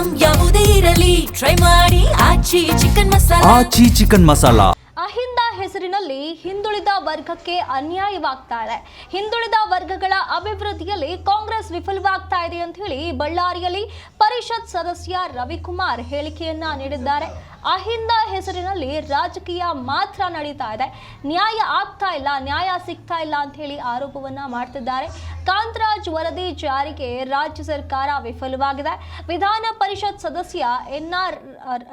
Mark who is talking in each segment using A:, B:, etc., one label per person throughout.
A: Item ಯಾವುದೇ ಇರಲಿ try ಮಾಡಿ ಆಚಿ ಚಿಕನ್ ಮಸಾಲಾ.
B: ಆಚಿ ಚಿಕನ್ ಮಸಾಲಾ.
C: ಅಹಿಂದ ಹೆಸರಿನಲ್ಲಿ ಹಿಂದುಳಿದ ವರ್ಗಕ್ಕೆ ಅನ್ಯಾಯವಾಗ್ತಾ ಇದೆ. ಹಿಂದುಳಿದ ವರ್ಗಗಳ ಅಭಿವೃದ್ಧಿಯಲ್ಲಿ ಕಾಂಗ್ರೆಸ್ ವಿಫಲವಾಗ್ತಾ ಇದೆ ಅಂತ ಹೇಳಿ ಬಳ್ಳಾರಿಯಲ್ಲಿ ಪರಿಷತ್ ಸದಸ್ಯ ರವಿಕುಮಾರ್ ಹೇಳಿಕೆಯನ್ನ ನೀಡಿದ್ದಾರೆ. ಅಹಿಂದ ಹೆಸರಿನಲ್ಲಿ ರಾಜಕೀಯ ಮಾತ್ರ ನಡೀತಾ ಇದೆ, ನ್ಯಾಯ ಆಗ್ತಾ ಇಲ್ಲ, ನ್ಯಾಯ ಸಿಗ್ತಾ ಇಲ್ಲ ಅಂತ ಹೇಳಿ ಆರೋಪವನ್ನ ಮಾಡ್ತಿದ್ದಾರೆ. ಕಾಂತರಾಜ್ ವರದಿ ಜಾರಿಗೆ ರಾಜ್ಯ ಸರ್ಕಾರ ವಿಫಲವಾಗಿದೆ. ವಿಧಾನ ಪರಿಷತ್ ಸದಸ್ಯ NR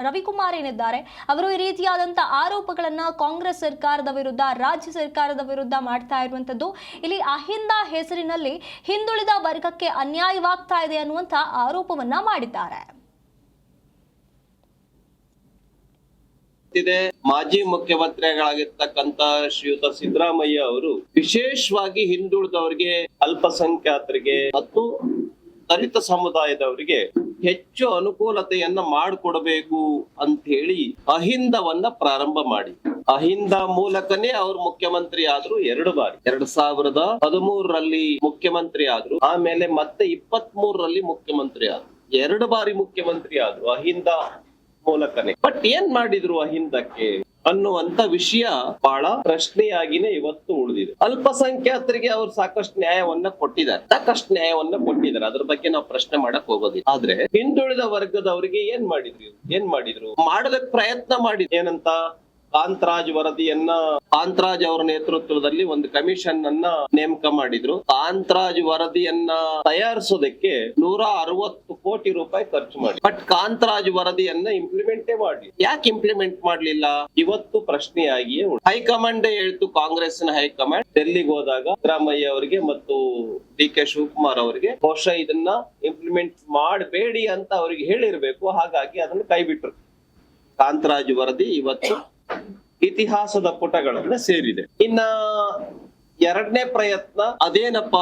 C: ರವಿಕುಮಾರ್ ಏನಿದ್ದಾರೆ ಅವರು ಈ ರೀತಿಯಾದಂತಹ ಆರೋಪಗಳನ್ನ ಕಾಂಗ್ರೆಸ್ ಸರ್ಕಾರದ ವಿರುದ್ಧ, ರಾಜ್ಯ ಸರ್ಕಾರದ ವಿರುದ್ಧ ಮಾಡ್ತಾ ಇರುವಂತದ್ದು. ಇಲ್ಲಿ ಅಹಿಂದ ಹೆಸರಿನಲ್ಲಿ ಹಿಂದುಳಿದ ವರ್ಗಕ್ಕೆ ಅನ್ಯಾಯವಾಗ್ತಾ ಇದೆ ಅನ್ನುವಂತ ಆರೋಪವನ್ನ ಮಾಡಿದ್ದಾರೆ.
D: ಮಾಜಿ ಮುಖ್ಯಮಂತ್ರಿಗಳಾಗಿರ್ತಕ್ಕಂತ ಶ್ರೀಯುತ ಸಿದ್ದರಾಮಯ್ಯ ಅವರು ವಿಶೇಷವಾಗಿ ಹಿಂದುಳಿದವರಿಗೆ, ಅಲ್ಪಸಂಖ್ಯಾತರಿಗೆ ಮತ್ತು ದಲಿತ ಸಮುದಾಯದವರಿಗೆ ಹೆಚ್ಚು ಅನುಕೂಲತೆಯನ್ನ ಮಾಡಿಕೊಡಬೇಕು ಅಂತ ಹೇಳಿ ಅಹಿಂದವನ್ನ ಪ್ರಾರಂಭ ಮಾಡಿ, ಅಹಿಂದ ಮೂಲಕನೇ ಅವರು ಮುಖ್ಯಮಂತ್ರಿ ಆದ್ರು 2 ಬಾರಿ. 2013ರಲ್ಲಿ ಮುಖ್ಯಮಂತ್ರಿ ಆದ್ರು, ಆಮೇಲೆ ಮತ್ತೆ 23ರಲ್ಲಿ ಮುಖ್ಯಮಂತ್ರಿ ಆದ್ರು. 2 ಬಾರಿ ಮುಖ್ಯಮಂತ್ರಿ ಆದ್ರು ಅಹಿಂದ ಮೂಲಕನೇ. ಬಟ್ ಏನ್ ಮಾಡಿದ್ರು ಅಹಿಂದಕ್ಕೆ ಅನ್ನುವಂತ ವಿಷಯ ಬಹಳ ಪ್ರಶ್ನೆಯಾಗಿನೇ ಇವತ್ತು ಉಳಿದಿದೆ. ಅಲ್ಪಸಂಖ್ಯಾತರಿಗೆ ಅವ್ರು ಸಾಕಷ್ಟು ನ್ಯಾಯವನ್ನ ಕೊಟ್ಟಿದ್ದಾರೆ, ಅದ್ರ ಬಗ್ಗೆ ನಾವು ಪ್ರಶ್ನೆ ಮಾಡಕ್ ಹೋಗೋದಿಲ್ಲ. ಆದ್ರೆ ಹಿಂದುಳಿದ ವರ್ಗದವರಿಗೆ ಏನ್ ಮಾಡಿದ್ರು ಮಾಡೋದಕ್ಕೆ ಪ್ರಯತ್ನ ಮಾಡಿದ್ರು. ಏನಂತ ಕಾಂತರಾಜ್ ವರದಿಯನ್ನ, ಕಾಂತರಾಜ್ ಅವರ ನೇತೃತ್ವದಲ್ಲಿ ಒಂದು ಕಮಿಷನ್ ಅನ್ನ ನೇಮಕ ಮಾಡಿದ್ರು. ಕಾಂತರಾಜ್ ವರದಿಯನ್ನ ತಯಾರಿಸೋದಕ್ಕೆ 160 ಕೋಟಿ ರೂಪಾಯಿ ಖರ್ಚು ಮಾಡಿ, ಬಟ್ ಕಾಂತರಾಜ್ ವರದಿಯನ್ನ ಇಂಪ್ಲಿಮೆಂಟೇ ಮಾಡಿ. ಯಾಕೆ ಇಂಪ್ಲಿಮೆಂಟ್ ಮಾಡ್ಲಿಲ್ಲ ಇವತ್ತು ಪ್ರಶ್ನೆಯಾಗಿಯೇ ಉಂಟು. ಹೈಕಮಾಂಡ್ ಹೇಳ್ತು, ಕಾಂಗ್ರೆಸ್ನ ಹೈಕಮಾಂಡ್ ಡೆಲ್ಲಿಗೆ ಹೋದಾಗ ಸಿದ್ದರಾಮಯ್ಯ ಅವರಿಗೆ ಮತ್ತು DK ಶಿವಕುಮಾರ್ ಅವರಿಗೆ ಬಹುಶಃ ಇದನ್ನ ಇಂಪ್ಲಿಮೆಂಟ್ ಮಾಡಬೇಡಿ ಅಂತ ಅವರಿಗೆ ಹೇಳಿರ್ಬೇಕು. ಹಾಗಾಗಿ ಅದನ್ನು ಕೈಬಿಟ್ರು. ಕಾಂತರಾಜ್ ವರದಿ ಇವತ್ತು ಇತಿಹಾಸದ ಪುಟಗಳನ್ನ ಸೇರಿದೆ. ಇನ್ನ 2ನೇ ಪ್ರಯತ್ನ ಅದೇನಪ್ಪಾ